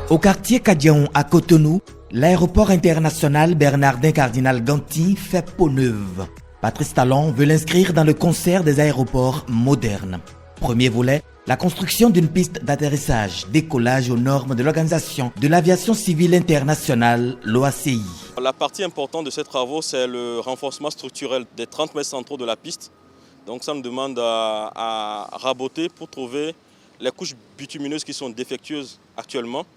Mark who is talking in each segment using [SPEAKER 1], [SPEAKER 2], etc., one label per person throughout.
[SPEAKER 1] Au quartier Kadiaon à Cotonou, l'aéroport international Bernardin Cardinal Ganty fait peau neuve. Patrice Talon veut l'inscrire dans le concert des aéroports modernes. Premier volet, la construction d'une piste d'atterrissage, décollage aux normes de l'Organisation de l'aviation civile internationale, l'OACI.
[SPEAKER 2] La partie importante de ces travaux, c'est le renforcement structurel des 30 mètres centraux de la piste. Donc ça nous demande à raboter pour trouver les couches bitumineuses qui sont défectueuses actuellement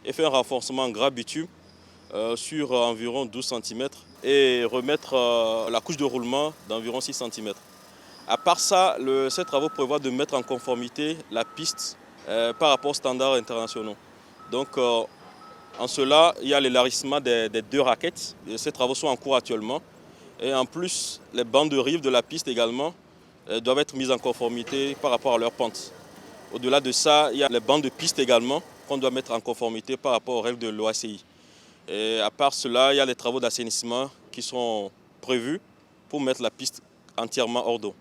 [SPEAKER 2] et faire un renforcement en gras bitume sur environ 12 cm et remettre la couche de roulement d'environ 6 cm. À part ça, ces travaux prévoient de mettre en conformité la piste par rapport aux standards internationaux. Donc en cela, il y a l'élargissement des 2 raquettes. Et ces travaux sont en cours actuellement. Et en plus, les bancs de rive de la piste également doivent être mises en conformité par rapport à leur pente. Au-delà de ça, il y a les bancs de piste également qu'on doit mettre en conformité par rapport aux règles de l'OACI. Et à part cela, il y a les travaux d'assainissement qui sont prévus pour mettre la piste entièrement hors d'eau.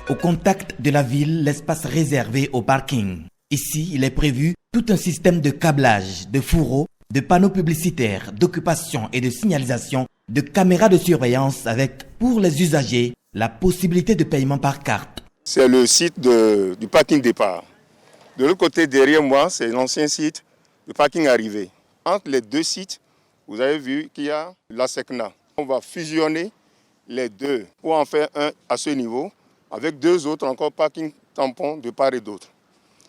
[SPEAKER 1] Au contact de la ville, l'espace réservé au parking. Ici, il est prévu tout un système de câblage, de fourreaux, de panneaux publicitaires, d'occupation et de signalisation, de caméras de surveillance avec, pour les usagers, la possibilité de paiement par carte.
[SPEAKER 3] C'est le site du parking départ. De l'autre côté, derrière moi, c'est l'ancien site du parking arrivée. Entre les 2 sites, vous avez vu qu'il y a la SECNA. On va fusionner les 2 pour en faire un à ce niveau, avec 2 autres encore parking tampons de part et d'autre.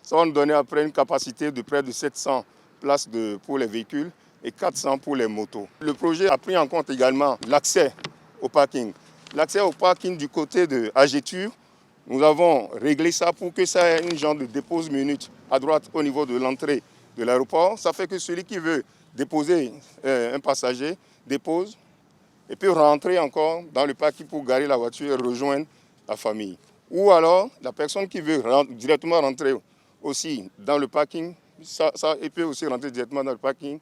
[SPEAKER 3] Ça va nous donner après une capacité de près de 700 places pour les véhicules et 400 pour les motos. Le projet a pris en compte également l'accès au parking. L'accès au parking du côté de Agéture, nous avons réglé ça pour que ça ait une genre de dépose minute à droite au niveau de l'entrée de l'aéroport. Ça fait que celui qui veut déposer un passager dépose et peut rentrer encore dans le parking pour garer la voiture et rejoindre la famille. Ou alors, la personne qui veut directement rentrer aussi dans le parking, il peut aussi rentrer directement dans le parking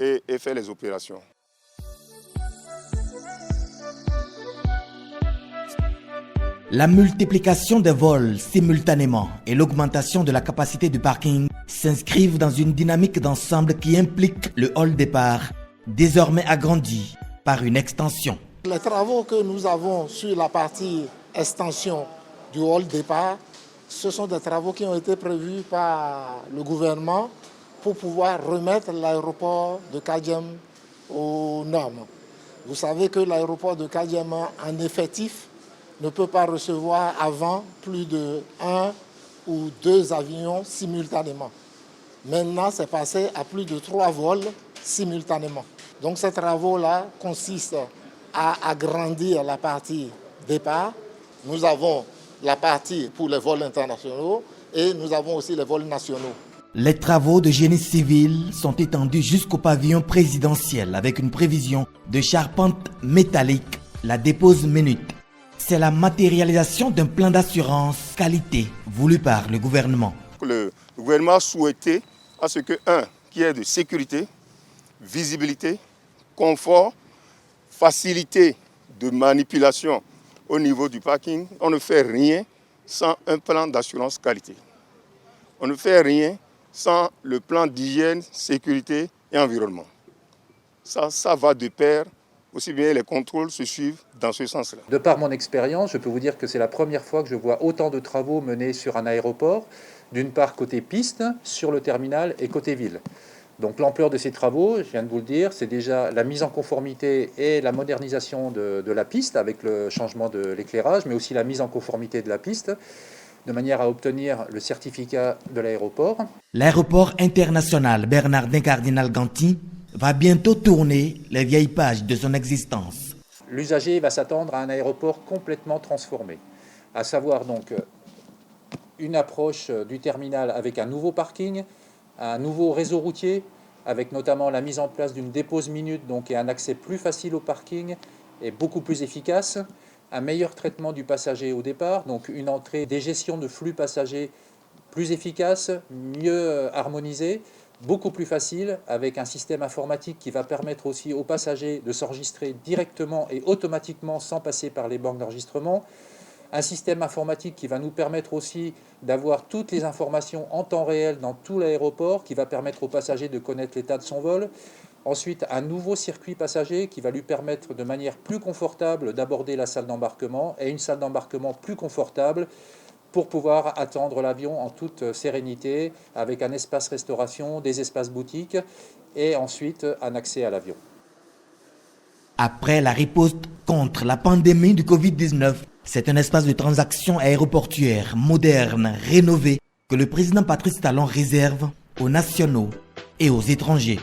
[SPEAKER 3] et faire les opérations.
[SPEAKER 1] La multiplication des vols simultanément et l'augmentation de la capacité du parking s'inscrivent dans une dynamique d'ensemble qui implique le hall départ, désormais agrandi par une extension.
[SPEAKER 4] Les travaux que nous avons sur la partie extension du hall départ, ce sont des travaux qui ont été prévus par le gouvernement pour pouvoir remettre l'aéroport de Kadiam aux normes. Vous savez que l'aéroport de Kadiam en effectif ne peut pas recevoir avant plus de 1 ou 2 avions simultanément. Maintenant, c'est passé à plus de 3 vols simultanément. Donc ces travaux-là consistent à agrandir la partie départ. Nous avons la partie pour les vols internationaux et nous avons aussi les vols nationaux.
[SPEAKER 1] Les travaux de génie civil sont étendus jusqu'au pavillon présidentiel avec une prévision de charpente métallique, la dépose minute. C'est la matérialisation d'un plan d'assurance qualité voulu par le gouvernement.
[SPEAKER 3] Le gouvernement a souhaité à ce que, qu'il y ait de sécurité, visibilité, confort, facilité de manipulation au niveau du parking. On ne fait rien sans un plan d'assurance qualité. On ne fait rien sans le plan d'hygiène, sécurité et environnement. Ça va de pair. Aussi bien les contrôles se suivent dans ce sens-là.
[SPEAKER 5] De par mon expérience, je peux vous dire que c'est la première fois que je vois autant de travaux menés sur un aéroport, d'une part côté piste, sur le terminal et côté ville. Donc l'ampleur de ces travaux, je viens de vous le dire, c'est déjà la mise en conformité et la modernisation de la piste avec le changement de l'éclairage, mais aussi la mise en conformité de la piste, de manière à obtenir le certificat de l'aéroport.
[SPEAKER 1] L'aéroport international Bernardin Cardinal Ganty va bientôt tourner les vieilles pages de son existence.
[SPEAKER 5] L'usager va s'attendre à un aéroport complètement transformé, à savoir donc une approche du terminal avec un nouveau parking, un nouveau réseau routier, avec notamment la mise en place d'une dépose minute donc, et un accès plus facile au parking et beaucoup plus efficace, un meilleur traitement du passager au départ, donc une entrée des gestions de flux passagers plus efficace, mieux harmonisée, beaucoup plus facile, avec un système informatique qui va permettre aussi aux passagers de s'enregistrer directement et automatiquement sans passer par les banques d'enregistrement, un système informatique qui va nous permettre aussi d'avoir toutes les informations en temps réel dans tout l'aéroport, qui va permettre aux passagers de connaître l'état de son vol. Ensuite, un nouveau circuit passager qui va lui permettre de manière plus confortable d'aborder la salle d'embarquement et une salle d'embarquement plus confortable pour pouvoir attendre l'avion en toute sérénité avec un espace restauration, des espaces boutiques et ensuite un accès à l'avion.
[SPEAKER 1] Après la riposte contre la pandémie du Covid-19, c'est un espace de transaction aéroportuaire moderne, rénové, que le président Patrice Talon réserve aux nationaux et aux étrangers.